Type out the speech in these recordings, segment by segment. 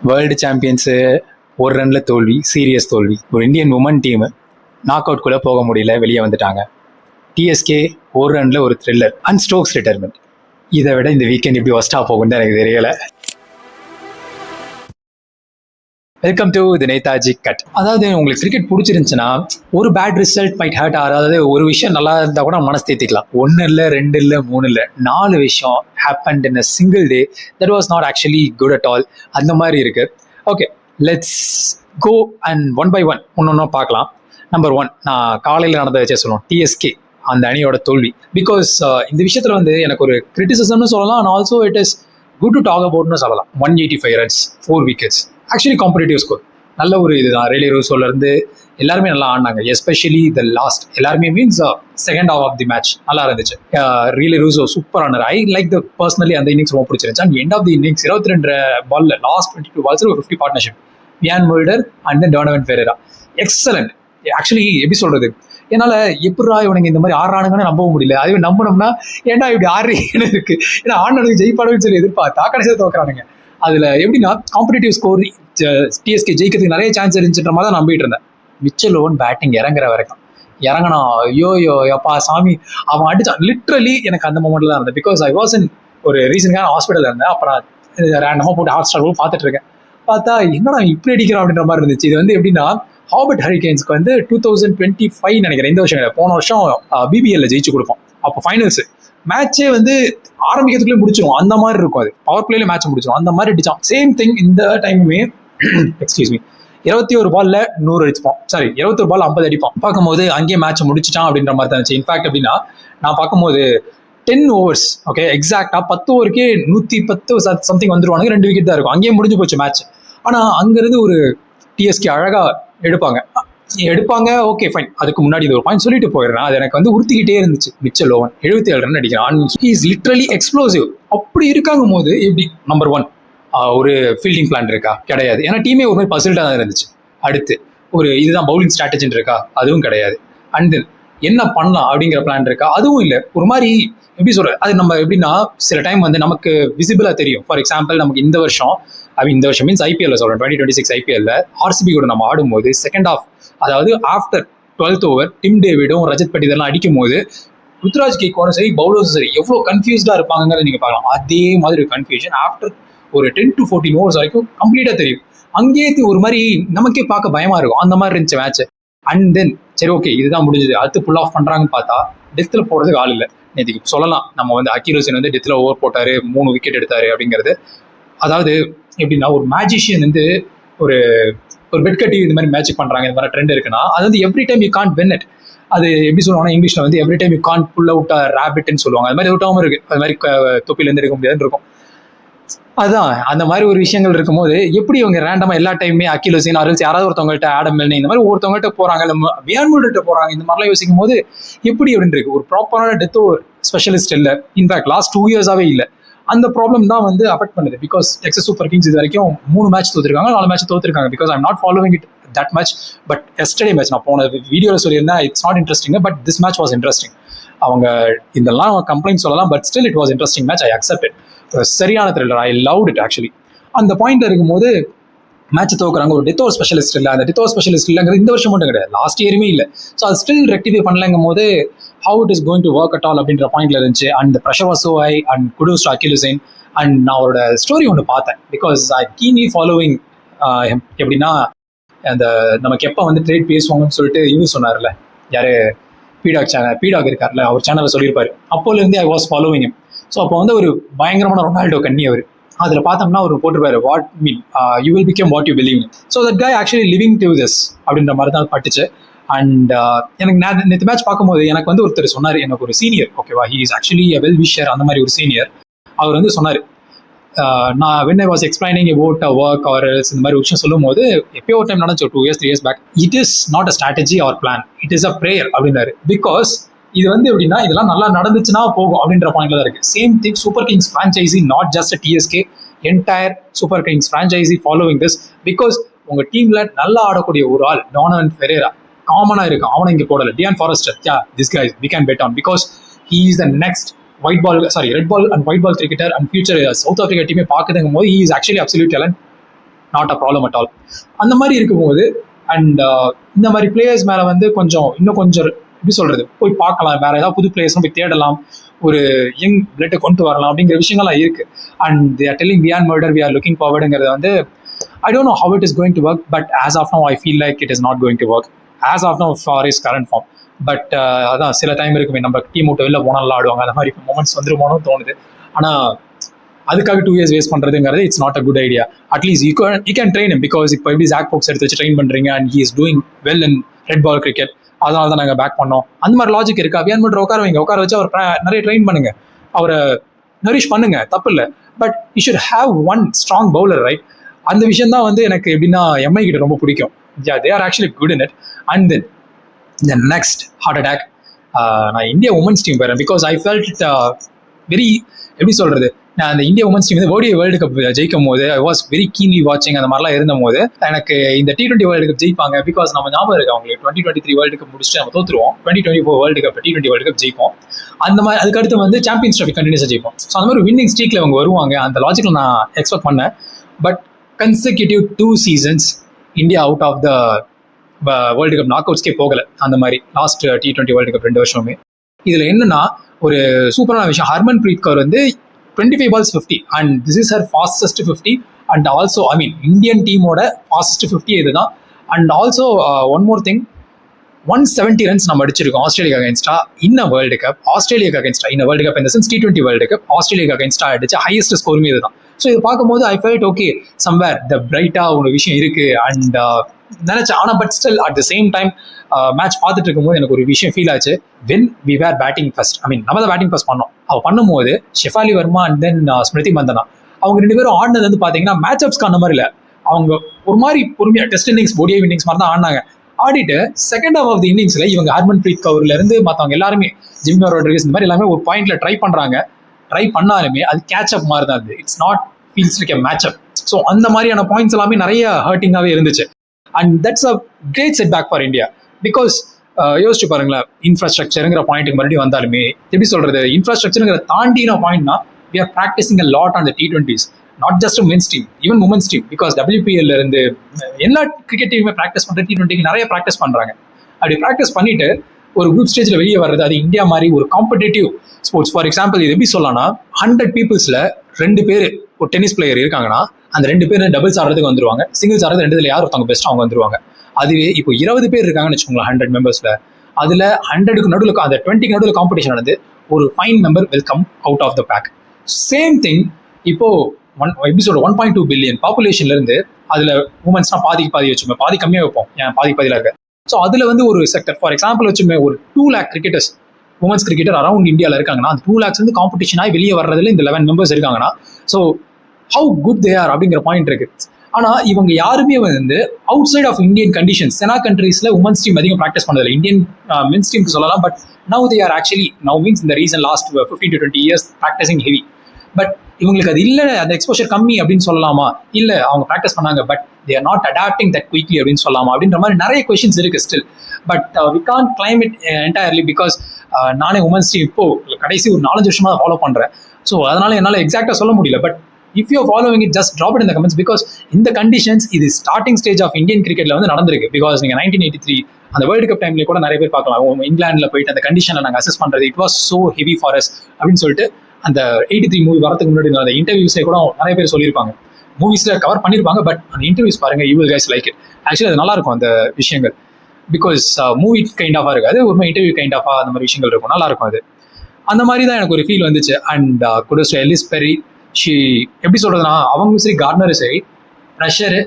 World சாம்பியன்ஸு ஒரு ரன்ல தோல்வி, series தோல்வி. ஒரு Indian women team knock out கூட போக முடியல, வெளியே வந்துட்டாங்க. டிஎஸ்கே ஒரு ரன்ல ஒரு த்ரில்லர் அண்ட் ஸ்டோக்ஸ் ரிட்டையர்மெண்ட். இதை விட இந்த வீக்கெண்ட் இப்படி ஒஸ்டா போகும்னு எனக்கு தெரியல. Welcome to the Netaji cut. அதாவது உங்களுக்கு கிரிக்கெட் பிடிச்சிருந்துச்சுன்னா ஒரு பேட் ரிசல்ட் மைட் ஹர்ட். அதாவது ஒரு விஷயம் நல்லா இருந்தா கூட மனசு தேத்திக்கலாம். 1 இல்லை 2 இல்லை 3 இல்லை 4 விஷயம் happened in a single day that was not actually good at all. அந்த மாதிரி இருக்கு. Okay, let's go and one by one ஒன்னொன்னா பார்க்கலாம். நம்பர் 1, நான் காலையில் நடந்த வச்சே சொல்லுவோம், டிஎஸ்கே அந்த அணியோட தோல்வி. பிகாஸ் இந்த விஷயத்துல வந்து எனக்கு ஒரு கிரிட்டிசிசம்னு சொல்லலாம், and also it is good to talk அபவுட்னு சொல்லலாம். 185 runs, 4 wickets, actually competitive score. நல்ல ஒரு இதுதான். ரேலே ரூசோல இருந்து எல்லாருமே நல்லா ஆடினாங்க, எஸ்பெஷலி த லாஸ்ட். எல்லாருமே means second half of the match நல்லா இருந்துச்சு. ரேலே ரூசோ சூப்பர் ஆனார். ஐ லைக் த பர்சனலி அந்த இன்னிங்ஸ் ரொம்ப பிடிச்சிருந்துச்சு. And end of the innings 22 பால்ல லாஸ்ட் 22 balls ஒரு 50 partnership. Wiaan Mulder and then Donovan Perera. Excellent. Actually எப்படி சொல்றது, என்னால எப்படா இவனுங்க இந்த மாதிரி ஆடுறானுங்கன்னு நம்பவும் முடியல. அதுவே நம்பினோம்னா ஏன்டா இப்படி ஆடுறீங்கன்னு இருக்கு. ஏன்னா ஆடுனதுக்கு ஜெயிப்பாடுன்னு சொல்லி எதிர்பார்த்தா கடைசியில் தோக்குறானுங்க. அதுல எப்படின்னா காம்படிட்டிவ் ஸ்கோர் டிஎஸ்கே ஜெயிக்கிறதுக்கு நிறைய சான்ஸ் இருந்துச்சுன்ற மாதிரி தான் நம்பிட்டு இருந்தேன். மிச்சல் ஓவன் பேட்டிங் இறங்குற வரைக்கும் இறங்கினா ஐயோ எப்பா சாமி அவன் அடிச்சான். லிட்ரலி எனக்கு அந்த மொமெண்ட்ல தான் இருந்தேன். பிகாஸ் ஐ வாஸ் இன் ஒரு ரீசனுக்கான ஹாஸ்பிட்டல் இருந்தேன். அப்புறம் ரேண்டமாக போட்டு ஹாட் ஸ்டார் பார்த்துட்டு இருக்கேன். பார்த்தா என்னடா இப்படி அடிக்கிறான் அப்படின்ற மாதிரி இருந்துச்சு. இது வந்து எப்படின்னா ஹார்பர்ட் ஹரிகேன்ஸ்க்கு வந்து 2025 நினைக்கிறேன், இந்த வருஷம் போன வருஷம் பிபிஎல்ல ஜெயிச்சு கொடுப்போம். அப்போ ஃபைனல்ஸ் மேட்சே வந்து ஆரம்பிக்கிறதுக்குள்ளே முடிச்சிடும், அந்த மாதிரி இருக்கும். அது பவர் பிளேல மேட்ச் முடிச்சிடும், அந்த மாதிரி அடிச்சான். சேம் திங் இந்த டைமுமே எக்ஸ்கியூஸ் மீ 21 பால்ல 100 அடிச்சுப்பான். சாரி 21 பால் 50 அடிப்பான். பார்க்கும்போது அங்கேயே மேட்ச் முடிச்சிட்டான் அப்படின்ற மாதிரி தான் இருந்துச்சு. இன்ஃபேக்ட் அப்படின்னா நான் பார்க்கும்போது 10 overs, ஓகே, எக்ஸாக்டா 10 ஓவருக்கே 110 சம்திங் வந்துருவானுங்க. 2 விக்கெட் தான் இருக்கும். அங்கேயே முடிஞ்சு போச்சு மேட்ச். ஆனா அங்கிருந்து ஒரு டிஎஸ்கே அழகா எடுப்பாங்க. ஓகே ஃபைன், அதுக்கு முன்னாடி இது ஒரு பாயிண்ட் சொல்லிட்டு போயிடுறேன். அது எனக்கு வந்து உறுத்திக்கிட்டே இருந்துச்சு. மிச்சல் ஓவன் 77 ரன் அடிக்கிறான். He is literally explosive. அப்படி இருக்காங்க போது எப்படி நம்பர் 1 ஒரு ஃபீல்டிங் பிளான் இருக்கா? கிடையாது. ஏன்னா டீமே ஒரு மாதிரி பசில்டா தான் இருந்துச்சு. அடுத்து ஒரு இதுதான் பவுலிங் ஸ்ட்ராட்டஜின்னு இருக்கா? அதுவும் கிடையாது. அண்ட் தென் என்ன பண்ணலாம் அப்படிங்கிற பிளான் இருக்கா? அதுவும் இல்லை. ஒரு மாதிரி எப்படி சொல்றது, அது நம்ம எப்படின்னா சில டைம் வந்து நமக்கு விசிபிளா தெரியும். ஃபார் எக்ஸாம்பிள் நமக்கு இந்த வருஷம் மீன்ஸ் ஐபிஎல்ல சொல்றேன், 2026 ஐபிஎல்ல ஆர்சிபி கூட நம்ம ஆடும்போது செகண்ட் ஹாஃப், அதாவது ஆஃப்டர் 12th ஓவர் டிம் டேவிடும் ரஜத் பட்டிதெல்லாம் அடிக்கும் போது ருத்ராஜ் கேக்வாடும் சரி பவுலர்ஸும் சரி எவ்வளோ கன்ஃபியூஸ்டா இருப்பாங்கிறத நீங்க பார்க்கலாம். அதே மாதிரி ஒரு கன்ஃபியூஷன் ஆஃப்டர் ஒரு 10 to 14 overs வரைக்கும் கம்ப்ளீட்டா தெரியும். அங்கேயே ஒரு மாதிரி நமக்கே பார்க்க பயமா இருக்கும். அந்த மாதிரி இருந்துச்சு மேட்ச். அண்ட் தென் சரி ஓகே இதுதான் முடிஞ்சது, அடுத்து புல் ஆஃப் பண்றாங்கன்னு பார்த்தா டெத்ல போடுறதுக்கு ஆள் இல்லை. நேற்றுக்கு சொல்லலாம் நம்ம வந்து அக்கீல் ஹுசைன் வந்து டெத்ல ஓவர் போட்டாரு, 3 விக்கெட் எடுத்தாரு அப்படிங்கிறது. அதாவது எப்படின்னா ஒரு மேஜிஷியன் வந்து ஒரு பெட் கட்டி இந்த மாதிரி மேட்ச் பண்றாங்க, இந்த மாதிரி ட்ரெண்ட் இருக்குன்னா அது வந்து every time you can't win it. அது எப்படி சொல்லுவாங்கன்னா இங்கிலீஷ்ல வந்து every time you can't pull out a ராபிட்னு சொல்லுவாங்க. அது மாதிரி அவுட்டாகவும் இருக்கு. அது மாதிரி தொப்பில இருந்து இருக்க முடியாதுன்னு இருக்கும். அதுதான் அந்த மாதிரி ஒரு விஷயங்கள் இருக்கும்போது எப்படி இவங்க ரேண்டமா எல்லா டைமுமே அக்கீல் ஹுசைன் ஆர்எல்ஸ் யாராவது ஒருத்தவங்கள்ட்ட ஆடம் மில்னே இந்த மாதிரி ஒருத்தவங்கள்ட்ட போறாங்க, இல்லை வியான் மில்டர்ட்ட போறாங்க, இந்த மாதிரிலாம் யோசிக்கும் போது எப்படி அப்படின்னு இருக்கு. ஒரு ப்ராப்பரான டெத் ஓவர் ஸ்பெஷலிஸ்ட் இல்லை. இன்ஃபேக்ட் லாஸ்ட் 2 yearsஆவே இல்லை. அந்த ப்ராப்ளம் தான் வந்து அஃபெக்ட் பண்ணுது. பிகாஸ் டெக்ஸஸ் சூப்பர் கிங்ஸ் இது வரைக்கும் 3 மேட்ச் தோத்துருக்காங்க, 4 மேட்ச் தோத்துருக்காங்க. Because I'm not following it that much. But yesterday match நான் போன வீடியோவில் சொல்லியிருந்தேன், it's not interesting, but this match was interesting. அவங்க இதெல்லாம் கம்ப்ளைண்ட் சொல்லலாம், but still it was interesting match. I accept it. சரியான thriller. I loved it actually. அந்த பாயிண்ட்ல இருக்கும்போது மேட்ச் தோக்குறாங்க. ஒரு டெத் ஓவர் ஸ்பெஷலிஸ்ட் இல்லை. அந்த டெத் ஓவர் ஸ்பெஷலிஸ்ட் இல்லைங்கிறது இந்த வருஷம் மட்டும் கிடையாது, லாஸ்ட் இயருமே இல்லை. ஸோ அது ஸ்டில் ரெக்டிஃபை பண்ணலங்கும் போது how it is going to work at all அப்படின்ற பாயிண்ட்ல இருந்துச்சு. And pressure was so high and kudos to Akeal Hosein. And நான் அவரோட ஸ்டோரி ஒன்று பார்த்தேன். Because I keenly following. எப்படின்னா அந்த நமக்கு எப்போ வந்து ட்ரேட் பேசுவாங்கன்னு சொல்லிட்டு இவர் சொன்னார்ல, யாரு பீடாக் இருக்கார்ல, அவர் சேனலில் சொல்லியிருப்பாரு. அப்போலேருந்தே ஐ வாஸ் ஃபாலோவிங். ஸோ அப்போ வந்து ஒரு பயங்கரமான ரொனால்டோ கண்ணி அவர். அதில் பார்த்தோம்னா அவர் போட்டிருப்பாரு, what mean you will become what you believe. So that guy actually living to this அப்படின்ற மாதிரி தான் பட்டுச்சு. அண்ட் எனக்கு நேற்று மேட்ச் பார்க்கும்போது எனக்கு வந்து ஒருத்தர் சொன்னார், எனக்கு ஒரு சீனியர், ஓகேவா, he is actually a well wisher, அந்த மாதிரி ஒரு சீனியர். அவர் வந்து சொன்னார், நான் when I was explaining about work or else இந்த மாதிரி விஷயம் சொல்லும் போது எப்பயோ ஒரு டைம் நடந்துச்சு 2 years 3 years back, it is not a strategy or plan, it is a prayer அப்படின்னாரு. பிகாஸ் இது வந்து எப்படின்னா இதெல்லாம் நல்லா நடந்துச்சுன்னா போகும் அப்படின்ற பாயிண்ட்ல தான் இருக்கு. Same thing Super Kings franchise, not just TSK, entire Super Kings franchise following this. Because உங்க டீம்ல நல்லா ஆடக்கூடிய ஒரு ஆள் டோனவன் பெரேரா காமனா இருக்கு, அவனை இங்க போடல. Dion forester, this guy we can bet on because he is the next red ball and white ball cricketer and future South Africa டீமே பார்க்குதுங்கும் போது he is actually absolute talent. Not a problem at all. அந்த மாதிரி இருக்கும்போது and இந்த மாதிரி players மேலே வந்து இன்னும் கொஞ்சம் எப்படி சொல்றது, போய் பார்க்கலாம், வேற ஏதாவது புது பிளேயர்ஸும் போய் தேடலாம், ஒரு யங் பிளட்டை கொண்டு வரலாம் அப்படிங்கிற விஷயங்கள்லாம் இருக்கு. And they are telling we are murder, we are looking ஃபார்வர்டுங்கிறது வந்து I don't know how it is going to work, but as of now, I feel like it is not going to work. As of now, for his current form. But அதான் சில time இருக்குமே, நம்ம team விட்டு வெளில போனாலும் ஆடுவாங்க, அந்த மாதிரி மொமெண்ட்ஸ் வந்துருமோன்னு தோணுது. ஆனால் அதுக்காக 2 years வேஸ்ட் பண்ணுறதுங்கிறது it's not a good idea. At least you can train him, because இப்போ எப்படி ஜாக் பாக்ஸ் எடுத்து வச்சு ட்ரெயின் பண்ணுறீங்க and he is doing well in red ball cricket, அதனால தான் நாங்கள் பேக் பண்ணோம். அந்த மாதிரி லாஜிக் இருக்கா? வியான் பண்ணுற உட்கார வச்சு அவர் நிறைய ட்ரெயின் பண்ணுங்க, அவரை நரிஷ் பண்ணுங்க, தப்பு இல்லை. But you should have one strong bowler, right? அந்த விஷயம் தான் வந்து எனக்கு எப்படின்னா எம்ஐ கிட்ட ரொம்ப பிடிக்கும். They are actually good in it. And then the next heart attack, நான் இந்தியா உமன்ஸ் டீம் போயிடுறேன். பிகாஸ் ஐ ஃபெல்ட் வெரி, எப்படி சொல்றது, நான் அந்த இந்தியா உமன்ஸ் டீம் வந்து ஓடிஐ வேர்ல்டு கப் ஜெயிக்கும் போது ஐ வாஸ் வெரி கீன்லி வாட்சிங். அந்த மாதிரிலாம் இருந்த போது எனக்கு இந்த T20 வேர்ல்டு கப் ஜெயிப்பாங்க, பிகாஸ் நம்ம ஞாபகம் இருக்கு அவங்களுக்கு 2023 வேர்ல்டு கப் முடிச்சுட்டு நம்ம தோத்துருவோம், 2024 world cup T20 world cup ஜெயிப்போம். அந்த மாதிரி அதுக்கடுத்து வந்து சாம்பியன்ஸ் ட்ராஃபி கண்டினியூஸாக ஜெயிப்போம். ஸோ அந்த மாதிரி வின்னிங் ஸ்ட்ரீக்ல அவங்க வருவாங்க, அந்த லாஜிக்கில் நான் எக்ஸ்பெக்ட் பண்ணேன். But consecutive 2 seasons India out of the world cup knock அவுட்ஸ்கே போகலை. அந்த மாதிரி லாஸ்ட் T20 வேர்ல்டு கப் 2 வருஷமே. இதில் என்னன்னா ஒரு சூப்பரான விஷயம், ஹர்மன் பிரீத் கவுர் வந்து 25 balls 50 and this is her fastest 50 and also I mean Indian டீமோட ஃபாஸ்டஸ்ட் 50 இதுதான். And also one more thing, 170 runs நம்ம அடிச்சிருக்கோம் ஆஸ்திரேலியா அகைன்ஸ்டா இன் வேர்ல்டு கப். ஆஸ்திரேலியாக்கு அகைன்ஸ்டா இன் வேர்ல்டு கப் இந்த சென்ஸ் T20 வேர்ல்டு கப் ஆஸ்திரேலியாக்கு அகைன்ஸ்டா அடிச்ச ஹையஸ்ட் ஸ்கோருமே இதுதான். ஸோ இது பார்க்கும்போது I felt okay, somewhere the பிரைட்டா ஒரு விஷயம் இருக்கு அண்ட் நினைச்சேன். ஆனால் but still at the same time match பார்த்துட்டு இருக்கும்போது எனக்கு ஒரு விஷயம் ஃபீல் ஆச்சு. When we were batting first, I mean நம்ம தான் பேட்டிங் ஃபர்ஸ்ட் பண்ணோம். அவள் பண்ணும்போது ஷெஃபாலி வர்மா அண்ட் தென் ஸ்மிருதி மந்தனா அவங்க 2 பேரும் ஆடினது வந்து பார்த்தீங்கன்னா மேட்ச் அப்ஸ்க்கு அந்த மாதிரி இல்லை, அவங்க ஒரு மாதிரி பொறுமையாக டெஸ்ட் இன்னிங்ஸ் ஓடிஐ இன்னிங்ஸ் மாதிரி தான் ஆடினாங்க. ஆடிட்டு செகண்ட் ஹாஃப் ஆஃப் தி இன்னிங்ஸ்ல இவங்க ஹர்மன் பிரீத் கவுர்ல இருந்து மற்றவங்க எல்லாருமே ஜிம்மி ரோட்ரிகஸ் இந்த மாதிரி எல்லாமே ஒரு பாயிண்ட்ல ட்ரை பண்ணாலுமே அது கேட்ச் அப் மாதிரி தான் இருந்தது. It's not feels like a match up. So அந்த மாதிரியான பாயிண்ட்ஸ் எல்லாமே நிறைய ஹர்ட்டிங்காகவே இருந்துச்சு. And that's a great setback for India. Because யோசிச்சு பாருங்களேன், இன்ஃப்ராஸ்ட்ரக்சருங்கிற பாயிண்ட்டுக்கு மறுபடியும் வந்தாலுமே எப்படி சொல்றது, இன்ஃப்ராஸ்ட்ரக்சருங்கிற தாண்டின பாயிண்ட்னா we are practicing a lot on the T20s, not just men's team, even women's team. Because WPL இருந்து எல்லா கிரிக்கெட் டீமுமே ப்ராக்டிஸ் பண்ணுற T20க்கு நிறைய ப்ராக்டிஸ் பண்ணுறாங்க. அப்படி ப்ராக்டிஸ் பண்ணிட்டு ஒரு குரூப் ஸ்டேஜில் வெளியே வர்றது, அது இந்தியா மாதிரி ஒரு காம்படேட்டிவ் ஸ்போர்ட்ஸ். ஃபார் எக்ஸாம்பிள் இது எப்படி சொல்லலாம்னா 100 பீப்புள்ஸில் 2 பேர் ஒரு டென்னிஸ் பிளேயர் இருக்காங்கன்னா அந்த 2 பேர் டபுள்ஸ் ஆடுறதுக்கு வந்துருவாங்க, சிங்கிள்ஸ் ஆடுறது 2 யார் ஒருத்தவங்க பெஸ்ட் அவங்க வந்துருவாங்க. அதுவே இப்போ 20 பேர் இருக்காங்கன்னு வச்சுக்கோங்களேன் 100 மெம்பர்ஸில், அதில் 100க்கு நடுவில் அந்த 20க்கு நடுவில் காம்படிஷன் நடந்து ஒரு 5 member will come out of the pack. Same thing இப்போ எப்படி சொல்ற 1.2 பில்லியன் பாப்புலேஷன்ல இருந்து அதுல உமன்ஸ்னா பாதி வச்சுமே, பாதி கம்மியாக வைப்போம், ஏன் பாதியில இருக்கு. ஸோ அதுல வந்து ஒரு செக்டர் ஃபார் எக்ஸாம்பிள் வச்சுமே ஒரு 2 lakh cricketers women's cricketer around இந்தியாவில் இருக்காங்கன்னா அந்த 2 lakhs வந்து காம்படிஷனாக வெளியே வர்றதுல இந்த 11 மெம்பர்ஸ் இருக்காங்கன்னா so how good they are அப்படிங்கிற பாயிண்ட் இருக்கு. ஆனால் இவங்க யாருமே வந்து outside of Indian conditions SENA கண்ட்ரீஸ்ல உமன்ஸ் டீம் அதிகம் ப்ராக்டிஸ் பண்ணதில்லை. இந்தியன் மென்ஸ் டீமுக்கு சொல்லலாம், but now they are actually now means இந்த reason last 15 to 20 years practicing heavy. But இவங்களுக்கு அது இல்லை, அந்த எக்ஸ்போஷர் கம்மி அப்படின்னு சொல்லலாமா? இல்லை, அவங்க ப்ராக்டிஸ் பண்ணாங்க but they are not adapting that quickly அப்படின்னு சொல்லலாமா? அப்படின்ற மாதிரி நிறைய கொஸ்டின்ஸ் இருக்கு still. But we can't claim it entirely because நானே உமன்ஸ் டீம் இப்போ கடைசி ஒரு 4-5 வருஷமா ஃபாலோ பண்றேன். ஸோ அதனால என்னால் எக்ஸாக்டா சொல்ல முடியல. But if you are following it, just drop it in the comments because in the conditions இது ஸ்டார்டிங் ஸ்டேஜ் ஆஃப் இந்தியன் கிரிக்கெட்ல வந்து நடந்திருக்கு. பிகாஸ் நீங்க 1983 அந்த வேர்ல்டு கப் டைம்ல கூட நிறைய பேர் பார்க்கலாம், இங்கிலாந்துல போயிட்டு அந்த கண்டிஷன்ல நாங்கள் அசஸ் பண்றது it was so heavy for us அப்படின்னு சொல்லிட்டு அந்த 83 மூவி வரதுக்கு முன்னாடி அந்த இன்டர்வியூஸே கூட நிறைய பேர் சொல்லியிருப்பாங்க. மூவிஸ்ல கவர் பண்ணியிருப்பாங்க, பட் அந்த இன்டர்வியூஸ் பாருங்க, you will guys like it. Actually அது நல்லா இருக்கும் அந்த விஷயங்கள். பிகாஸ் மூவி கைண்ட் ஆஃபா இருக்காது, ஒரு இன்டர்வியூ கைண்ட் ஆஃபா அந்த மாதிரி விஷயங்கள் இருக்கும், நல்லா இருக்கும் அது. அந்த மாதிரி தான் எனக்கு ஒரு ஃபீல் வந்துச்சு. அண்ட் குடோஸ் டு எல்லிஸ் பெரி. எப்படி சொல்றதுன்னா அவங்க சரி கார்ட்னரும் சரி ப்ரெஷரு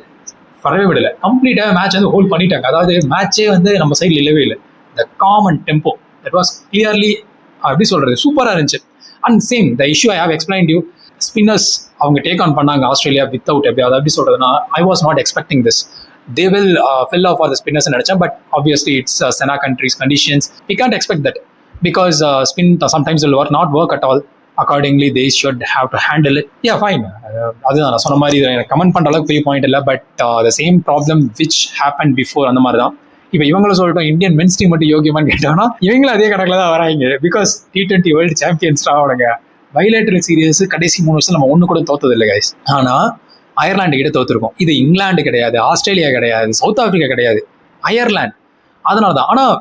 வரவே விடலை, கம்ப்ளீட்டாக மேட்ச் வந்து ஹோல்ட் பண்ணிட்டாங்க. அதாவது மேட்சே வந்து நம்ம சைடில் இல்லவே இல்லை. The calm and tempo that was clearly எப்படி சொல்றது சூப்பராக இருந்துச்சு. And same the issue I have explained you, spinners அவங்க டேக் ஆன் பண்ணாங்க ஆஸ்திரேலியா வித்தவுட் எப்படி, அதை எப்படி சொல்றதுன்னா I was not expecting this. They will fill off for the spinners and nicham, but obviously it's Sena countries conditions. We can't expect that because spin sometimes will not work at all. Accordingly they should have to handle it. Yeah, fine. அதுதான் நான் சொன்ன மாதிரி comment பண்ற அளவுக்கு பெரிய point இல்லை. But the same problem which happened before அந்த மாதிரி தான் இப்போ இவங்களும் சொல்லிட்டோம். இந்தியன் மென்ஸ் டீம் மட்டும் யோகியமான்னு கேட்டோம்னா இவங்களும் அதே கணக்கில் தான் வராங்க. பிகாஸ் T20 வேர்ல்டு சாம்பியன்ஸ் ஆகணுங்க. பைலேட்டரல் சீரியஸ் கடைசி 3 வருஷம் நம்ம ஒன்று கூட தோத்தது இல்லை கைஸ். ஆனால் அயர்லாண்டு கிட்ட தோத்துருக்கோம். இது இங்கிலாந்து கிடையாது, ஆஸ்திரேலியா கிடையாது, சவுத் ஆப்பிரிக்கா கிடையாது, அயர்லாந்து. அதனால தான். ஆனால்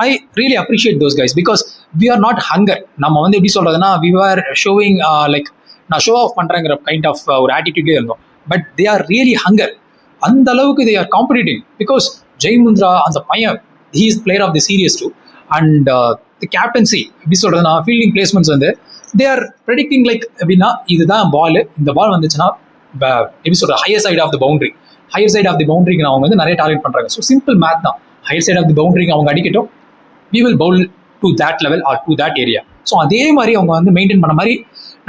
I really appreciate those guys because we are not hunger. நம்ம வந்து எப்படி சொல்றதுன்னா வி ஆர் ஷோவிங் லைக் நான் ஷோ ஆஃப் பண்றேங்கிற கைண்ட் ஆஃப் ஒரு ஆட்டிடியூட்லேயே இருந்தோம். But they are really hunger. அந்த அளவுக்கு they are competitive because Jay Mundra அந்த பையன் he is player of the series too. And the captaincy எப்படி சொல்றதுன்னா ஃபீல்டிங் பிளேஸ்மெண்ட்ஸ் வந்து தே ஆர் ப்ரெடிக்டிங் லைக் எப்படின்னா இதுதான் பால், இந்த பால் வந்துச்சுன்னா எப்படி சொல்ற higher side of the boundary, higher side of the பவுண்டரிக்கு அவங்க வந்து நிறைய டார்கெட் பண்றாங்க. ஸோ சிம்பிள் மேத் தான், ஹையர் சைட் ஆஃப் தி பவுண்டரிக்கு அவங்க அடிக்கட்டும், we will bowl to that level or to that area. So அதே மாதிரி அவங்க வந்து மெயின்டைன் பண்ண மாதிரி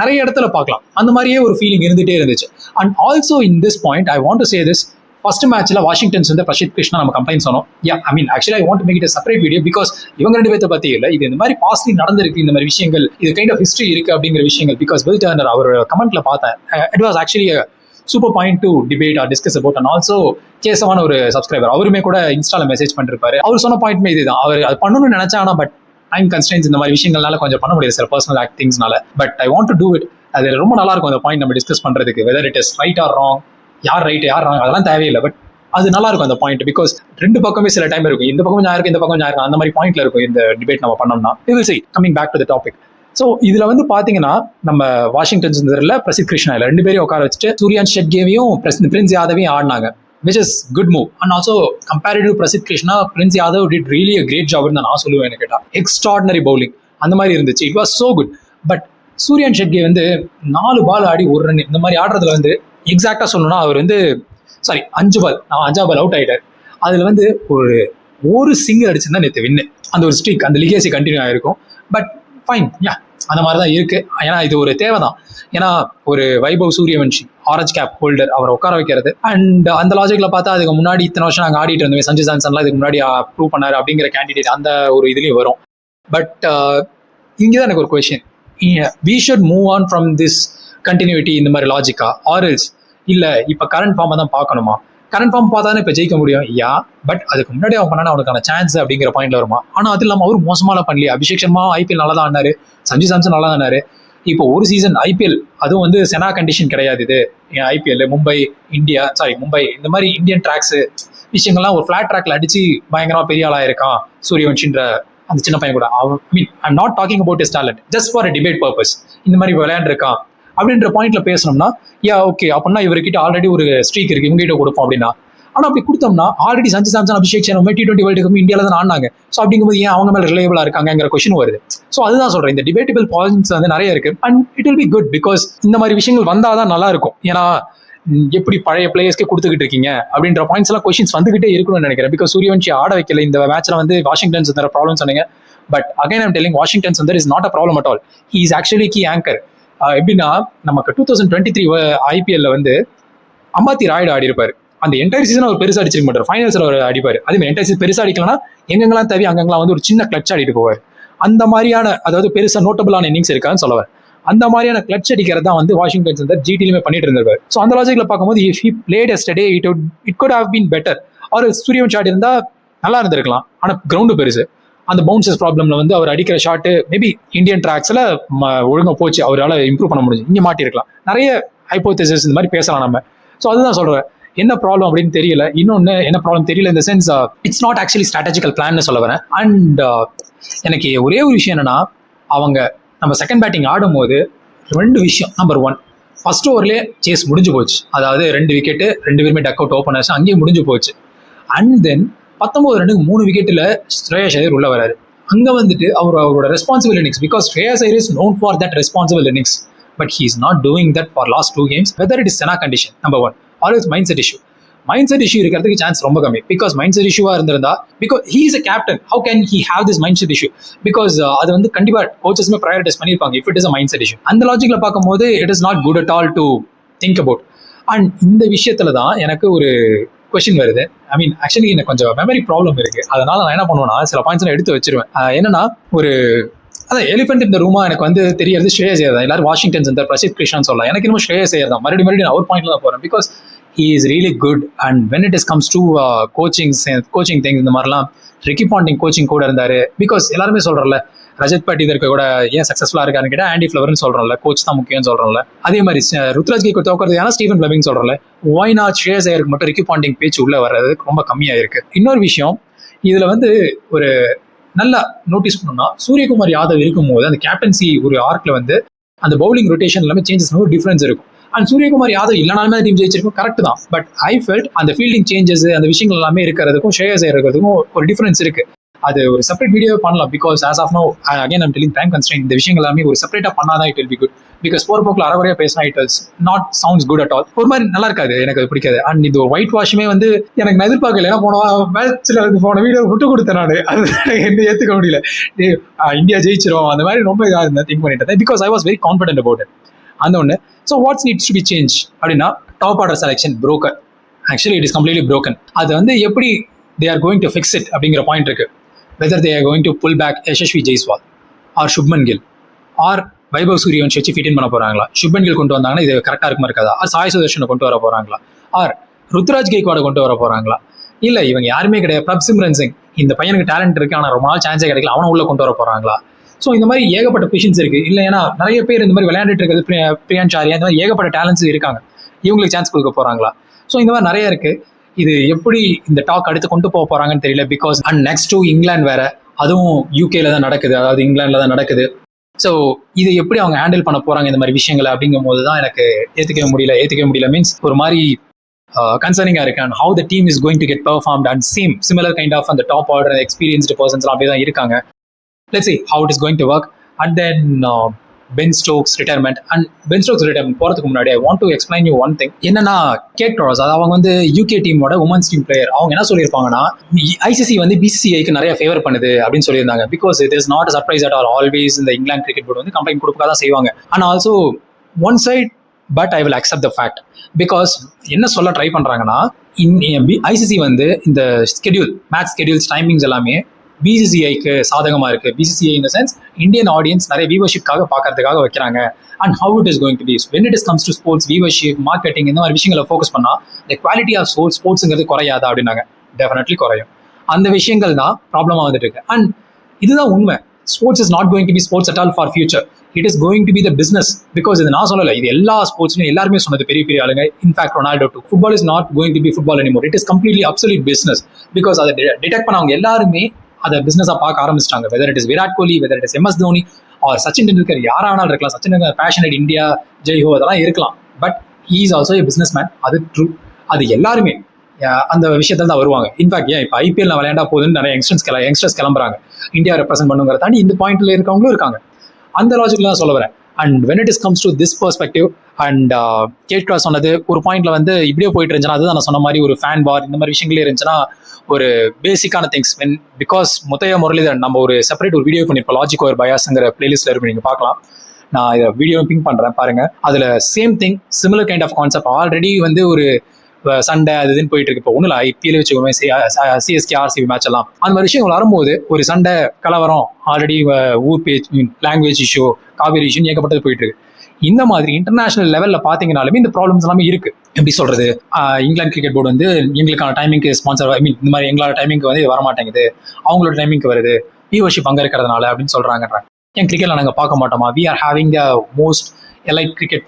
நிறைய இடத்துல பார்க்கலாம். அந்த மாதிரியே ஒரு ஃபீலிங் இருந்துகிட்டே இருந்துச்சு. And also in this point I want to say this, first மேட்ச்ல வாஷிங்டன்ஸ் வந்து பிரசித் கிருஷ்ணா நம்ம கம்ப்ளைண்ட் சொன்னோம். I mean actually I want to make it separate video because இவங்க ரெண்டு பேர்த்த பத்தி இல்லை, இது இந்த மாதிரி பாஸ்ட்லி நடந்திருக்கு, இந்த மாதிரி விஷயங்கள், இது கைண்ட் ஆஃப் ஹிஸ்ட்ரி இருக்கு அப்படிங்கிற விஷயங்கள். பிகாஸ் வில் டர்னர் அவர் கமெண்ட்ல பார்த்தேன், it was actually super point to debate or discuss about. And also கேசவான ஒரு சப்ஸ்கிரைபர் அவருமே கூட இன்ஸ்டால மெசேஜ் பண்ணிருப்பாரு. அவர் சொன்ன பாயிண்ட்மே இதுதான், அவர் அது பண்ணணும்னு நினைச்சானா பட் டைம் கன்ஸ்ட்ரெயின்ஸ் இந்த மாதிரி விஷயங்கள்னால கொஞ்சம் பண்ண முடியாது சில பர்சனல் ஆக்டிங்ஸ்னால. But I want to do it. அது ரொம்ப நல்லா இருக்கும் அந்த பாயிண்ட் நம்ம டிஸ்கஸ் பண்றதுக்கு. Whether it is right or wrong, யார் ரைட் யார் ராங் அதெல்லாம் தேவையில்லை. பட் அது நல்லா இருக்கும் அந்த பாயிண்ட் பிகாஸ் ரெண்டு பக்கமே சில டைம் இருக்கும், இந்த பக்கம் யாருக்கு இந்த பக்கம் யாருக்கு அந்த மாதிரி பாயிண்ட்ல இருக்கும் இந்த டிபேட் நம்ம பண்ணோம்னா. we will see. Coming back to the topic. So இதுல வந்து பாத்தீங்கன்னா நம்ம வாஷிங்டன் சுந்தரில் பிரசித் கிருஷ்ணா இல்லை ரெண்டு பேரையும் உட்கார வச்சுட்டு சூர்யான் ஷெட்கேவையும் பிரின்ஸ் யாதவையும் ஆடினாங்க, which is good move. And also comparative Prasidh Krishna, Prince Yadav did really a great job தான் நான் சொல்லுவேன். கேட்டா எக்ஸ்ட்ராடினரி பவுலிங் அந்த மாதிரி இருந்துச்சு, it was so good. But சூர்யான் ஷெட்கே வந்து 4 பால் ஆடி 1 ரன் இந்த மாதிரி ஆடுறதுல வந்து எக்ஸாக்டா சொல்லணும்னா அவர் வந்து 5 பால் 5ஆம் பால் அவுட் ஆயிட்டார். அதுல வந்து ஒரு சிங்கிள் அடிச்சிருந்தா நேற்று வின்னு, அந்த ஒரு ஸ்ட்ரீக் அந்த லிகேசி கண்டினியூ ஆயிருக்கும். பட் ஃபைன், யா அந்த மாதிரி தான் இருக்கு. ஏன்னா இது ஒரு தேவை தான். ஏன்னா ஒரு Vaibhav Suryavanshi orange gap holder அவரை உட்கார வைக்கிறது. அண்ட் அந்த லாஜிக்ல பார்த்தா அதுக்கு முன்னாடி இத்தனை வருஷம் நாங்கள் ஆடிட்டு இருந்தோம், சஞ்சு சாம்சன்லாம் இதுக்கு முன்னாடி ப்ரூவ் பண்ணாரு அப்படிங்கிற கேண்டிடேட் அந்த ஒரு இதுலயும் வரும். பட் இங்கதான் எனக்கு ஒரு question, we should move on from this continuity இந்த மாதிரி லாஜிக்கா, ஆர்எல்ஸ் இல்ல இப்ப கரண்ட் ஃபார்மை தான் பார்க்கணுமா? கரண்ட் ஃபார்ம் பார்த்தானே இப்போ ஜெயிக்க முடியும், யா. பட் அதுக்கு முன்னாடி அவன் பண்ணா அவனுக்கான சான்ஸ் அப்படிங்கிற பாயிண்ட்ல வருமா? ஆனால் அது இல்லாமல் அவர் மோசமாலாம் பண்ணலையே. அபிஷேக் சர்மா ஐபிஎல் நல்லா தான் ஆனாரு, சஞ்சு சாம்சன் நல்லா தான் ஆனாரு. இப்போ ஒரு சீசன் ஐபிஎல், அதுவும் வந்து செனா கண்டிஷன் கிடையாது இது ஐபிஎல். மும்பை இந்த மாதிரி இந்தியன் ட்ராக்ஸ் விஷயங்கள்லாம் ஒரு ஃபிளாட் ட்ராக்ல அடிச்சு பயங்கரமா பெரிய ஆளா இருக்கான் சூரியவன்ஷின்ற அந்த சின்ன பையன் கூட. I not talking about is talent, just for debate purpose. இந்த மாதிரி விளையாண்டுருக்கான் அப்படின்ற பாயிண்ட்ல பேசணும்னா யா ஓகே, அப்படின்னா இவர்கிட்ட ஆல்ரெடி ஒரு ஸ்ட்ரீக் இருக்கு, இவங்க கிட்ட கொடுப்போம் அப்படின்னா. ஆனா அப்படி கொடுத்தோம்னா already Sanju Samson, Abhishek Sharma T20 world cup இந்தியாவில தான் ஆடினாங்க. ஸோ அப்படிங்கும்போது ஏன் அவங்க மேல ரிலேபிளா இருக்காங்கிற கொஸ்டின் வருது. ஸோ அதுதான் சொல்றேன், இந்த டிபேட்டபிள் பாயிண்ட்ஸ் வந்து நிறைய இருக்கு. And it will be good because இந்த மாதிரி விஷயங்கள் வந்தாதான் நல்லா இருக்கும். ஏன்னா எப்படி பழைய பிளேயர்ஸ்க்கே கொடுத்துக்கிட்டு இருக்கீங்க அப்படின்ற பாயிண்ட்ஸ் எல்லாம் கொஸ்டின்ஸ் வந்துகிட்டே இருக்கணும்னு நினைக்கிறேன். பிகாஸ் சூரியவன்ஷி ஆட வைக்கல இந்த மேட்ச்ல வந்து வாஷிங்டன் சுந்தர் ப்ராப்ளம் சொன்னீங்க. But again I'm telling, Washington Sundar is not a problem at all. He is actually key anchor. எப்படின்னா நமக்கு 2023 ஐபிஎல்ல வந்து அம்பாத்தி ராய்டு ஆடி இருப்பாரு. அந்த என்டையர் சீசன் அவர் பெருசா அடிச்சிருக்க மாட்டார், ஃபைனல்ஸ்ல அவர் அடிப்பாரு. அதே மாதிரி என்டையர் சீசன் பெருசா அடிக்கலன்னா எங்கெங்கெல்லாம் தேவை அங்கெல்லாம் வந்து ஒரு சின்ன கிளட்ச் ஆடிட்டு போவார். அந்த மாதிரியான அதாவது பெருசா நோட்டபிளான இன்னிங்ஸ் இருக்கான்னு சொல்லுவார். அந்த மாதிரியான கிளட்ச் அடிக்கிறது தான் வந்து வாஷிங்டன் சுந்தர் ஜிடிலுமே பண்ணிட்டு இருந்திருப்பாரு. ஸோ அந்த லாஜிக்ல பார்க்கும்போது if he played yesterday it could have been better. அவர் சூரியவன்ஷி ஆடி இருந்தா நல்லா இருந்திருக்கலாம். ஆனா கிரவுண்டு பெருசு, அந்த பவுன்சஸ் ப்ராப்ளம்ல வந்து அவர் அடிக்கிற ஷாட்டு மேபி இந்தியன் ட்ராக்ஸ்ல ஒழுங்கா போச்சு, அவரால் இம்ப்ரூவ் பண்ண முடிஞ்சு. இங்கே மாட்டிருக்கலாம். நிறைய ஹைப்போதசிஸ் இந்த மாதிரி பேசலாம் நம்ம. ஸோ அதுதான் சொல்றேன், என்ன ப்ராப்ளம் அப்படின்னு தெரியல. இன்னொன்னு என்ன ப்ராப்ளம் தெரியல இந்த sense it's not actually strategical பிளான்னு சொல்ல வரேன். அண்ட் எனக்கு ஒரே ஒரு விஷயம் என்னன்னா, அவங்க நம்ம செகண்ட் பேட்டிங் ஆடும்போது 2 விஷயம். நம்பர் 1, ஃபர்ஸ்ட் ஓவர்லேயே சேஸ் முடிஞ்சு போச்சு. அதாவது 2 விக்கெட்டு, 2 பேருமே டக் அவுட் ஓப்பனர்ஸ், அங்கேயே முடிஞ்சு போச்சு. அண்ட் தென் 19 ரன்னுக்கு 3 விக்கெட்டில் ஸ்ரேயஸ் ஐயர் உள்ள வராரு. அங்கே வந்துட்டு அவரோட responsible innings, because Shreyas Iyer is known for that responsible innings, but he is not doing that for last 2 games. Whether it is செனா condition number 1 or is mindset issue. Mindset issue இருக்கிறதுக்கு chance ரொம்ப கம்மி. Because mindset இஷ்யூவா இருந்திருந்தா, because he is a captain, how can he have this mindset issue? Because அது வந்து கண்டிப்பா கோச்சஸ்மே ப்ரையாரிட்டைஸ் பண்ணியிருப்பாங்க if it is a mind set issue. அந்த லாஜிக்ல பார்க்கும்போது it is not good at all to think about. And இந்த விஷயத்துல தான் எனக்கு ஒரு கொஸ்டின் வருது. ஐ மீன் ஆக்சுவலி எனக்கு கொஞ்சம் மெமரி ப்ராப்ளம் இருக்கு. அதனால நான் என்ன பண்ணுவேன்னா சில பாயிண்ட்ஸ் நான் எடுத்து வச்சிருவேன். என்னன்னா ஒரு அதான் எலிஃபென்ட் இந்த ரூமா எனக்கு வந்து தெரியறது ஸ்ரேயஸ் ஐயர் தான். எல்லாரும் வாஷிங்டன் சுந்தர், பிரசித் கிருஷ்ணான்னு சொல்லலாம். எனக்கு இன்னும் ஸ்ரேயஸ் ஐயர் தான். மறுபடியும் நான் அவர் பாயிண்ட்ல தான் போறேன். Because he is really good. And when it comes to coaching things, இந்த மாதிரிலாம் ரிக்கி பாண்டிங் கோச்சிங் கூட இருந்தாரு. பிகாஸ் எல்லாருமே சொல்றோம்ல, ரஜத் பட்டிதருக்கு கூட ஏன் சக்ஸஸ்ஃபுல்லாக இருக்காருன்னு கேட்டால் ஆண்டி ஃப்ளவர்னு சொல்கிறோம்ல, கோச் தான் முக்கியம்னு சொல்கிறோம்ல. அதே மாதிரி ருத்ராஜ் கெய்க்வாட் தோக்கிறது ஏன்னா ஸ்டீஃபன் ஃப்ளெமிங் சொல்கிறோம்ல. ஒய் நாட் ஷ்ரேயஸ் ஐயருக்கு மட்டும் ரிக்கி பாண்டிங் பேச்சு உள்ளே வர்றது ரொம்ப கம்மியாக இருக்குது. இன்னொரு விஷயம், இதில் வந்து ஒரு நல்லா நோட்டீஸ் பண்ணோம்னா, சூரியகுமார் யாதவ் இருக்கும்போது அந்த கேப்டன்சி ஒரு ஆர்க்கில் வந்து அந்த பவுலிங் ரொட்டேஷன் எல்லாமே சேஞ்சஸ் ஒரு டிஃபரன்ஸ் இருக்கும். அண்ட் சூரியகுமார் யாதவ் இல்லைனாலுமே டீம் ஜெயிச்சிருக்கும், கரெக்ட் தான். பட் ஐ ஃபெல்ட் அந்த ஃபீல்டிங் சேஞ்சஸ் அந்த விஷயங்கள் எல்லாமே இருக்கிறதுக்கும் ஷ்ரேயஸ் ஐயர் இருக்கிறதுக்கும் ஒரு டிஃபரன்ஸ் இருக்கு. அது ஒரு செப்பரேட் வீடியோ பண்ணலாம். Because as of now again I'm telling time constraint, இந்த விஷயங்கள் எல்லாமே ஒரு செப்பரேட்டா பண்ணாதான் it will be good. Because போற போக்கில் அறகுறையா பேசினா it is not sounds good at all. ஒரு மாதிரி நல்லா இருக்காது, எனக்கு அது பிடிக்காது. அண்ட் இது ஒரு ஒயிட் வாஷுமே வந்து எனக்கு நான் எதிர்பார்க்கல. ஏன்னா போன வீடியோ விட்டு கொடுத்தேன் நான், அது என்ன ஏற்றுக்க முடியல. இந்தியா ஜெயிச்சிரும் அந்த மாதிரி ரொம்ப இதாக திங்க் பண்ணிட்டேன். Because I was very confident about it. அந்த ஒன்று. So what's needs to be change அப்படின்னா, top order selection broken. Actually it is completely broken. அது வந்து எப்படி they are going to fix it அப்படிங்கிற பாயிண்ட் இருக்கு. whether they are going to pull back Yashasvi Jaiswal or Shubman Gill or Vaibhav Suryavanshi வச்சு fit in பண்ண போறாங்களா, Shubman Gill கொண்டு வந்தாங்கன்னா இது கரெக்டாக இருக்குமா இருக்காதா, ஆர் சாய் சுதர்ஷனை கொண்டு வர போறாங்களா, ஆர் ருத்ராஜ் கெய்க்வாடை கொண்டு வர போறாங்களா, இல்லை இவங்க யாருமே கிடையாது, பிரப்சிம்ரன் சிங் இந்த பையனுக்கு டேலண்ட் இருக்கு ஆனால் ரொம்ப நாள் சான்ஸே கிடைக்கல, அவனை உள்ள கொண்டு வர போறாங்களா. ஸோ இந்த மாதிரி ஏகப்பட்ட கொஷின்ஸ் இருக்கு. இல்லை ஏன்னா நிறைய பேர் இந்த மாதிரி விளையாண்டுட்டு இருக்கிறது, பிரியான் சாரியா, இந்த மாதிரி ஏகப்பட்ட டேலண்ட்ஸ் இருக்காங்க, இவங்களுக்கு சான்ஸ் கொடுக்க போறாங்களா. ஸோ இந்த மாதிரி நிறைய இருக்கு. இது எப்படி இந்த டாக் அடுத்து கொண்டு போக போறாங்கன்னு தெரியல. Because and next to England வேற, அதுவும் யூகேல தான் நடக்குது, அதாவது இங்கிலாந்துல தான் நடக்குது. ஸோ இதை எப்படி அவங்க ஹேண்டில் பண்ண போறாங்க இந்த மாதிரி விஷயங்களை அப்படிங்கும் போது தான் எனக்கு ஏற்றுக்கவே முடியல. மீன்ஸ் ஒரு மாதிரி கன்சர்னிங்கா இருக்கு. And how the team is going to get performed and similar kind of அந்த டாப் ஆர்டர் எக்ஸ்பீரியன்ஸ்டு பர்சன்ஸ்லாம் அப்படியே தான் இருக்காங்க. Let's see how it is going to work. And then Ben Stokes retirement. And Ben Stokes retirement போறதுக்கு முன்னாடி I want to explain you one thing. என்னன்னா gate cross, அது அவங்க வந்து யூகே டீமோட உமன்ஸ் டீம் பிளேயர். அவங்க என்ன சொல்லியிருப்பாங்கன்னா, ஐசிசி வந்து பிசிசிஐக்கு நிறைய ஃபேவர் பண்ணுது அப்படின்னு சொல்லியிருந்தாங்க. Because it is not surprise at all. Always இந்த இங்கிலாந்து கிரிக்கெட் போர்டு வந்து கம்ப்ளைண்ட் கொடுக்க தான் செய்வாங்க. And also one side, but I will accept the fact. Because என்ன சொல்ல ட்ரை பண்றாங்கன்னா, ஐசிசி வந்து இந்த மேட்ச் ஸ்கெடியூல்ஸ் டைமிங்ஸ் எல்லாமே பிசிசிஐக்கு சாதகமாக இருக்குது. BCCI in the sense Indian audience நிறைய வியூவர்ஷிப்காக பார்க்கறதுக்காக வைக்கிறாங்க. And how it is going to be when it is comes to sports, viewership, marketing, இந்த மாதிரி விஷயங்களை ஃபோக்கஸ் பண்ணால் த குவாலிட்டி ஆஃப் ஸ்போர்ட்ஸுங்கிறது குறையாதா அப்படின்னாங்க. டெஃபினெட்லி குறையும். அந்த விஷயங்கள் தான் ப்ராப்ளமாக வந்துட்டு இருக்கு. அண்ட் இதுதான் உண்மை. Sports is not going to be sports at all for future. It is going to be the business. Because இது நான் சொல்லலை, இது எல்லா ஸ்போர்ட்ஸ்லையும் எல்லாருமே சொன்னது, பெரிய பெரிய ஆளுங்க. In fact Ronaldo to football is not going to be football anymore. It is completely absolute business. Because அதை டிடெக்ட் பண்ணவங்க எல்லாருமே அதை பிசினஸா பார்க்க ஆரம்பிச்சிட்டாங்க. Whether it is Virat Kohli, whether it is MS Dhoni or Sachin Tendulkar, யாரானாலும் இருக்கலாம். சச்சின் டெண்டுல்கர் பேஷனட் இந்தியா ஜெய்ஹோ அதெல்லாம் இருக்கலாம். But he is also a businessman. அது ட்ரூ. அது எல்லாருமே அந்த விஷயத்துல தான் வருவாங்க. இன்ஃபேக்ட் ஏன் இப்போ IPL விளையாண்டா போதுன்னு நிறைய யங்ஸ்டர்ஸ் கிளம்புறாங்க, இந்தியா ரெப்ரசென்ட் பண்ணுங்கிறத தாண்டி இந்த பாயிண்ட்ல இருக்கவங்களும் இருக்காங்க. அந்த லாஜிக்ல தான் சொல்ல வரேன். And when it is comes to this perspective, and Kate Cross சொன்னது ஒரு பாயிண்ட்ல வந்து இப்படியே போயிட்டு இருந்துச்சுன்னா, அதுதான் நான் சொன்ன மாதிரி ஒரு ஃபேன் வார் இந்த மாதிரி விஷயங்களே இருந்துச்சுன்னா, ஒரு பேசிக்கான திங்ஸ் பிகாஸ் முத்தையா முரளிதரன் நம்ம ஒரு செப்பரேட் ஒரு வீடியோ பண்ணிருப்போம், லாஜிக் ஓவர் பயாஸ்ங்கிற பிளேலிஸ்ட்ல இருக்கு, நீங்க பார்க்கலாம். நான் இதை வீடியோ பிங்க் பண்றேன் பாருங்க. அதுல same thing, similar kind of concept already வந்து ஒரு சண்டை அது இதுன்னு போயிட்டு இருக்கு. இப்போ ஒன்றும் இல்லை, IPL வச்சுக்கோமே, CSK RCB மேட்ச் எல்லாம் அந்த மாதிரி விஷயங்கள் வரும்போது ஒரு சண்டை கலவரம், ஆல்ரெடி ஊர் page language issue, Kaveri issue ஏகப்பட்டது போயிட்டு இருக்கு. இந்த மாதிரி இன்டர்நேஷனல் லெவல்ல பாத்தீங்கன்னாலுமே இந்த ப்ராப்ளம்ஸ் எல்லாமே இருக்கு. எப்படி சொல்றது, இங்கிலாந்து கிரிக்கெட் போர்டு வந்து எங்களுக்கான டைமிங்க்கு ஸ்பான்சர், இந்த மாதிரி எங்களோட டைமிங்க்கு வந்து வர மாட்டேங்குது, அவங்களோட டைமிங்க்கு வருது, வியூவர்ஷிப் அங்கே இருக்கிறதுனால அப்படின்னு சொல்றாங்கன்றாங்க. என் கிரிக்கெட்ல நாங்கள் பார்க்க மாட்டோமா, we are having the most elite cricket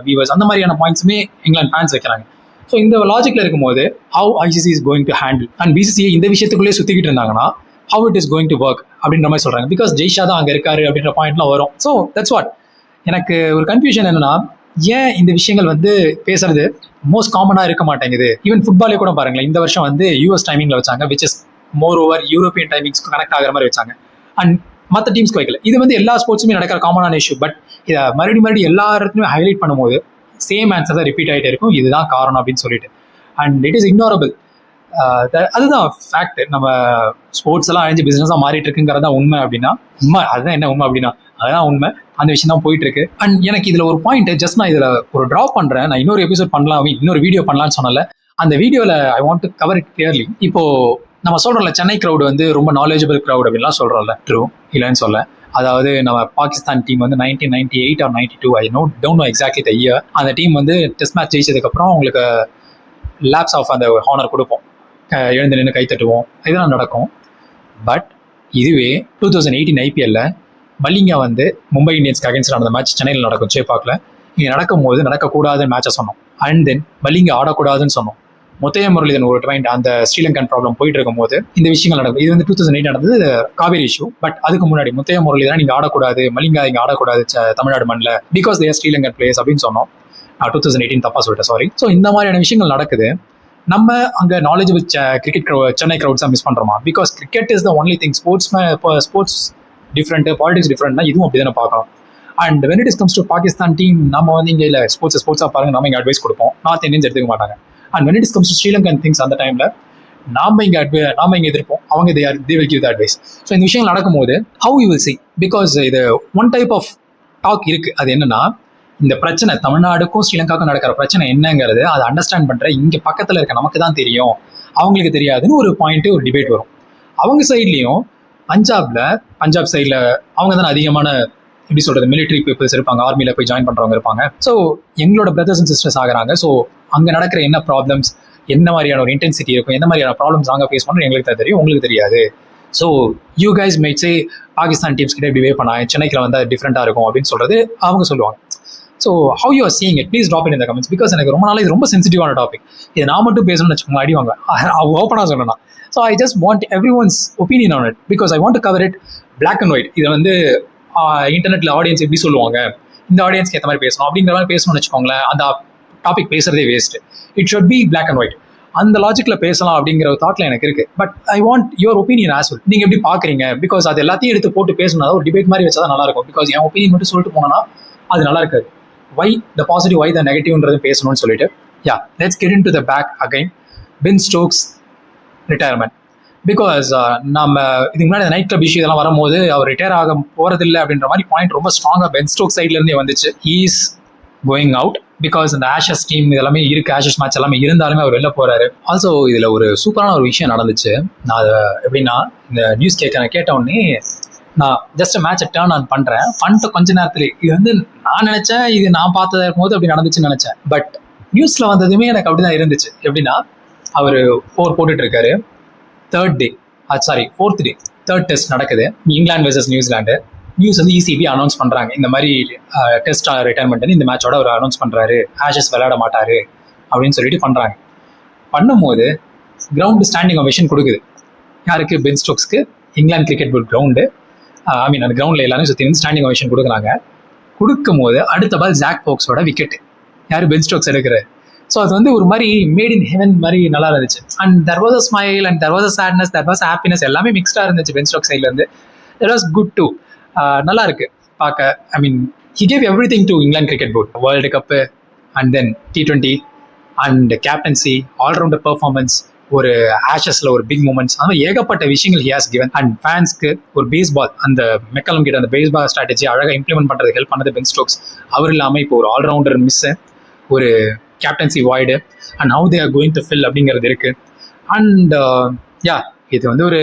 viewers, அந்த மாதிரியான பாயிண்ட்ஸுமே இங்கிலாந்து ஃபேன்ஸ் வைக்கிறாங்க. ஸோ இந்த லாஜிக்ல இருக்கும்போது how ICC is going to handle and BCCI இந்த விஷயத்துக்குள்ளே சுத்திக்கிட்டு இருந்தாங்கன்னா how it is going to work அப்படின்ற மாதிரி சொல்றாங்க. பிகாஸ் ஜெய்ஷா தான் அங்கே இருக்காரு அப்படின்ற பாயிண்ட்லாம் வரும். So that's what. எனக்கு ஒரு கன்ஃபியூஷன் என்னன்னா, ஏன் இந்த விஷயங்கள் வந்து பேசுறது மோஸ்ட் காமனாக இருக்க மாட்டேங்குது. ஈவன் ஃபுட்பாலே கூட பாருங்களேன், இந்த வருஷம் வந்து US டைமிங்ல வச்சாங்க, which is more over European டைமிங்ஸ்க்கு கனெக்ட் ஆகிற மாதிரி வச்சாங்க. அண்ட் மற்ற டீம்ஸ்க்கு வைக்கல. இது வந்து எல்லா ஸ்போர்ட்ஸுமே நடக்கிற காமனான இஷ்யூ. பட் இதை மறுபடியும் எல்லா இடத்துலையும் ஹைலைட் பண்ணும்போது சேம் ஆன்சர் தான் ரிப்பீட் ஆகிட்டே இருக்கும், இதுதான் காரணம் அப்படின்னு சொல்லிட்டு. And it is ignorable. அதுதான் ஃபேக்ட். நம்ம ஸ்போர்ட்ஸ் எல்லாம் அழிஞ்சு பிசினஸாக மாறிட்டு இருக்குங்கிறதா உண்மை. அப்படின்னா உண்மை அதுதான். என்ன உண்மை அப்படின்னா அதுதான் உண்மை. அந்த விஷயம் தான் போயிட்டு இருக்கு. அண்ட் எனக்கு இதுல ஒரு பாயிண்ட், ஜஸ்ட் நான் இதுல ஒரு ட்ராப் பண்றேன். நான் இன்னொரு எபிசோட் பண்ணலாம், இன்னொரு வீடியோ பண்ணலாம்னு சொன்னல, அந்த வீடியோல ஐ want to cover it clearly. இப்போ நம்ம சொல்றோம்ல, சென்னை கிரௌட் வந்து ரொம்ப நாலேஜபிள் கிரௌட் அப்படின்லாம் சொல்றோம்ல, ட்ரூ இல்லைன்னு சொல்ல. அதாவது நம்ம பாகிஸ்தான் டீம் வந்து 1998 or 92, I don't know exactly the year, அந்த டீம் வந்து டெஸ்ட் மேட்ச் ஜெயிச்சதுக்கப்புறம் அவங்களுக்கு லேப்ஸ் ஆஃப் அந்த ஹானர் கொடுப்போம், எழுந்து நின்று கை தட்டுவோம், இதெல்லாம் நடக்கும். பட் இதுவே 2018 IPL மல்லிங்கா வந்து மும்பை இந்தியன்ஸ்க்கு அகேன்ஸ்ட் நடந்த மேட்ச் சென்னையில் நடக்கும் சேப்பாக்கில். இங்கே நடக்கும்போது நடக்கக்கூடாதுன்னு மேட்சை சொன்னோம். அண்ட் தென் மல்லிங்கா ஆடக்கூடாதுன்னு சொன்னோம். முத்தைய முரளிதரன் ஒரு டைம் அந்த ஸ்ரீலங்கன் ப்ராப்ளம் போயிட்டு இருக்கும் போது இந்த விஷயங்கள் நடக்கும். இது வந்து 2008 நடந்தது, காவேரி இஷ்யூ. பட் அதுக்கு முன்னாடி முத்தைய முரளிதரன் நீங்க ஆடக்கூடாது, மல்லிங்கா இங்கே ஆடக்கூடாது தமிழ்நாடு மண்ணில், பிகாஸ் தேர் ஸ்ரீலங்கன் பிளேயர்ஸ் அப்படின்னு சொன்னோம். 2018 தப்பா சொல்லிட்டேன், சாரி. ஸோ இந்த மாதிரியான விஷயங்கள் நடக்குது. நம்ம அங்கே நாலேஜபிள் கிரிக்கெட் சென்னை க்ரௌட்ஸாக மிஸ் பண்ணுறோமா? Because cricket is the only thing. Sports different, politics டிஃப்ரெண்ட்னா இதுவும் அப்படி தானே பார்க்கணும். And when it is comes to Pakistan team, நம்ம வந்து இங்கே இல்லை ஸ்போர்ட்ஸாக பாருங்க, நம்ம இங்கே அட்வைஸ் கொடுப்போம். நார்த் இந்தியன்ஸ் எடுத்துக்க மாட்டாங்க. And when it is comes to Sri Lankan things, அந்த டைமில் நாம இங்கே எதிர்ப்போம், அவங்க they will give the advice. So இந்த விஷயம் நடக்கும்போது how you will see, because இது ஒன் டைப் ஆஃப் டாக் இருக்கு. அது என்னன்னா, இந்த பிரச்சனை தமிழ்நாடுக்கும் ஸ்ரீலங்காவுக்கும் நடக்கிற பிரச்சனை என்னங்கிறது அதை அண்டர்ஸ்டாண்ட் பண்ற இங்கே பக்கத்தில் இருக்க நமக்கு தான் தெரியும், அவங்களுக்கு தெரியாதுன்னு ஒரு பாயிண்ட், ஒரு டிபேட் வரும். அவங்க சைட்லையும் பஞ்சாப் சைடில் அவங்க தானே அதிகமான எப்படி சொல்றது மிலிட்ரி பீப்புள்ஸ் இருப்பாங்க, ஆர்மியில் போய் ஜாயின் பண்ணுறவங்க இருப்பாங்க. ஸோ எங்களோட பிரதர்ஸ் அண்ட் சிஸ்டர்ஸ் ஆகிறாங்க. ஸோ அங்கே நடக்கிற என்ன ப்ராப்ளம்ஸ், என்ன மாதிரியான ஒரு இன்டென்சிட்டி இருக்கும், என்ன மாதிரியான ப்ராப்ளம்ஸ் நாங்கள் ஃபேஸ் பண்ணுறோம் எங்களுக்கு தான் தெரியும், உங்களுக்கு தெரியாது. So you guys might say Pakistan teams கிட்ட இப்படி வே பண்ணா சென்னைக்கு வந்தால் டிஃப்ரெண்ட்டாக இருக்கும் அப்படின்னு சொல்றது அவங்க சொல்லுவாங்க. So how you are seeing it, please drop in இந்த கமெண்ட்ஸ். பிகாஸ் எனக்கு ரொம்ப நாள் இது ரொம்ப சென்சிட்டிவான டாபிக். இது நான் மட்டும் பேசணும்னு வச்சுக்கோங்க, அடிவாங்க. ஓப்பனாக சொல்லணும். So I just want everyone's opinion on it, because I want to cover it black and white. இதை வந்து இன்டர்நெட்டில் ஆடியன்ஸ் எப்படி சொல்லுவாங்க, இந்த ஆடியன்ஸ்க்கு ஏற்ற மாதிரி பேசணும் அப்படிங்கிற மாதிரி பேசணும்னு வச்சுக்கோங்களேன், அந்த டாபிக் பேசுறதே waste. It should be black and white. அந்த லாஜிக்கில் பேசலாம் அப்படிங்கிற ஒரு தாட்ல எனக்கு இருக்கு. But I want your opinion as well. நீங்க எப்படி பாக்குறீங்க? பிகாஸ் அது எல்லாத்தையும் எடுத்து போட்டு பேசணும், ஒரு டிபேட் மாதிரி வச்சா தான் நல்லா இருக்கும். பிகாஸ் என் ஒப்பீனியன் மட்டும் சொல்லிட்டு போனோம்னா அது நல்லா இருக்காது. Why the positive, why the negative பேசணும்னு சொல்லிட்டு, yeah, let's get into the back again. Ben Stokes retirement. Because நம்ம இதுக்கு முன்னாடி நைட் கிளப் இஷ்யூ இதெல்லாம் வரும்போது அவர் ரிட்டையர் ஆக போறதில்லை அப்படின்ற மாதிரி பாயிண்ட் ரொம்ப ஸ்ட்ராங்காக பென் ஸ்டோக்ஸ் சைட்ல இருந்தே வந்துச்சு. ஹீஸ் கோயிங் அவுட் பிகாஸ் இந்த ஆஷஸ் டீம் இதெல்லாமே இருக்கு, ஆஷஸ் மேட்ச் எல்லாமே இருந்தாலுமே அவர் வெளில போறாரு. ஆல்சோ இதுல ஒரு சூப்பரான ஒரு விஷயம் நடந்துச்சு. நான் அதை எப்படின்னா, இந்த நியூஸ் கேட்ட உடனே நான் ஜஸ்ட் மேட்சை டேர்ன் ஆன் பண்றேன். பண்ணிட்டு கொஞ்ச நேரத்துல இது வந்து நான் நினைச்சேன், இது நான் பார்த்தது போது அப்படி நடந்துச்சுன்னு நினைச்சேன். பட் நியூஸ்ல வந்ததுமே எனக்கு அப்படிதான் இருந்துச்சு. எப்படின்னா, அவர் ஓவர் போட்டுட்டு இருக்காரு, ஃபோர்த் டே தேர்ட் டெஸ்ட் நடக்குது, இங்கிலாந்து வெர்சஸ் நியூசிலாண்டு. நியூஸ் வந்து ECB அனௌன்ஸ் பண்றாங்க, இந்த மாதிரி டெஸ்ட் ரிட்டையர்மெண்ட் வந்து இந்த மேட்சோட அவர் அனௌன்ஸ் பண்றாரு, ஆஷஸ் விளையாட மாட்டாரு அப்படின்னு சொல்லிட்டு பண்றாங்க. பண்ணும்போது கிரவுண்டு ஸ்டாண்டிங் ஓவேஷன் கொடுக்குது. யாருக்கு? பென் ஸ்டோக்ஸ்க்கு. இங்கிலாந்து cricket board ground, I mean அந்த கிரவுண்ட்ல எல்லாரும் சுற்றி வந்து ஸ்டாண்டிங் ஓவேஷன் கொடுக்குறாங்க. கொடுக்கும் போது அடுத்த பால் ஜாக் போக்ஸோட விக்கெட், யாரு? பென் ஸ்டோக்ஸ் எடுக்கிறாரு. ஸோ அது வந்து ஒரு மாதிரி மேட் இன் ஹெவன் மாதிரி நல்லா இருந்துச்சு. And there was a smile and there was a sadness, there was happiness, எல்லாமே மிக்ஸ்டாக இருந்துச்சு பென் ஸ்டோக்ஸ் சைட்ல இருந்து. தெர் வாஸ் குட் டு, நல்லா இருக்கு பார்க்க. I mean he gave everything to இங்கிலாந்து cricket board. World cup and then T20 and captaincy, allrounder performance, ஒரு ஆஷஸ்ல ஒரு பிக் மூமெண்ட்ஸ், அந்த மாதிரி ஏகப்பட்ட விஷயங்கள் ஹி ஹாஸ் கிவன். அண்ட் ஃபேன்ஸ்க்கு ஒரு பேஸ்பால், அந்த மெக்கலம் கிட்ட அந்த பேஸ்பால் ஸ்ட்ராட்டஜி அழகாக இம்ப்ளிமெண்ட் பண்றது ஹெல்ப் பண்ணது பென் ஸ்டோக்ஸ். அவர் இல்லாமல் இப்போ ஒரு ஆல்ரவுண்டர் மிஸ், ஒரு captaincy void and how they are going to fill அப்படிங்கிறது இருக்கு. அண்ட் யா, இது வந்து ஒரு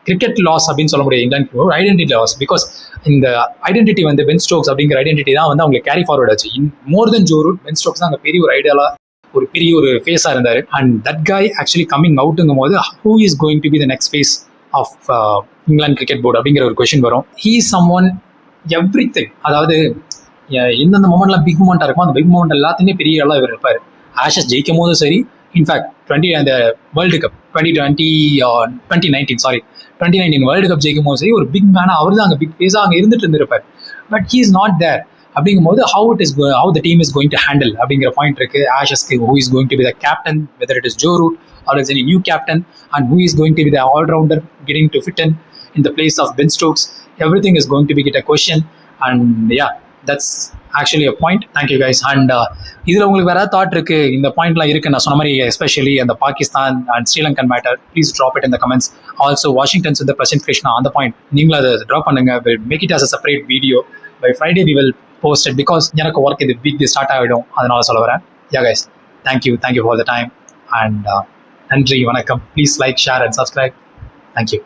கிரிக்கெட் லாஸ் அப்படின்னு சொல்ல முடியாது, இங்கிலாந்து ஒரு ஐடென்டிட்டி லாஸ். பிகாஸ் இந்த ஐடென்டிட்டி வந்து பென் ஸ்டோக்ஸ் அப்படிங்கிற ஐடென்டிட்டி தான் வந்து அவங்களுக்கு கேரி ஃபார்வர்ட் ஆச்சு. மோர் தென் ஜோ ரூட், பென் ஸ்டோக்ஸ் தான் அங்கே பெரிய ஒரு ஐடியாலா, ஒரு பெரிய ஒரு ஃபேஸாக இருந்தார். And that guy actually coming அவுட்டுங்கும் போது who is going to be the next face of இங்கிலாந்து கிரிக்கெட் போர்டு அப்படிங்கிற ஒரு கொஸ்டின் வரும். He some one everything, அதாவது எந்தெந்த மொமெண்ட்லாம் பிக் மொமெண்ட்டாக இருக்கும் அந்த பிக் மொமெண்ட் எல்லாத்தையுமே பெரிய ஆளாக இவர் இருப்பார். ஆஷஸ் ஜெயிக்கும் போதும் சரி, இன்ஃபேக்ட் அந்த வேர்ல்டு கப் 2019 வேர்ல்டு கப் ஜெயிக்கும் போது சரி, ஒரு பிக் மேனாக அவர் தான் அங்கே பிக் ஃபேஸாக அங்கே இருந்துட்டு இருந்திருப்பார். But he is not there. அப்படிங்கும்போது how the team is going to handle அப்படிங்கிற பாயிண்ட் இருக்கு. ஆஷஸ்க்கு who is going to be the captain, whether it is Joe Root or is any new captain, and who is going to be the all-rounder getting to fit in the place of Ben Stokes. Everything is going to be get a question, and yeah, that's actually a point. Thank you guys. And இதுல உங்களுக்கு வேற thought இருக்கு, இந்த பாயிண்ட்லாம் இருக்கு நான் சொன்ன மாதிரி, especially அந்த Pakistan and Sri Lankan matter, please drop it in the comments. Also Washington's இந்த பிரசன்ட் கிருஷ்ணா, அந்த பாயிண்ட் நீங்களும் அதை ட்ராப் பண்ணுங்க. Will make it as a separate video by Friday. We will post it because எனக்கு ஒர்க் இது பிக் ஸ்டார்ட் ஆகிடும், அதனால சொல்ல வரேன். Yeah guys, thank you for the time, and நன்றி, வணக்கம். Please like, share and subscribe. Thank you.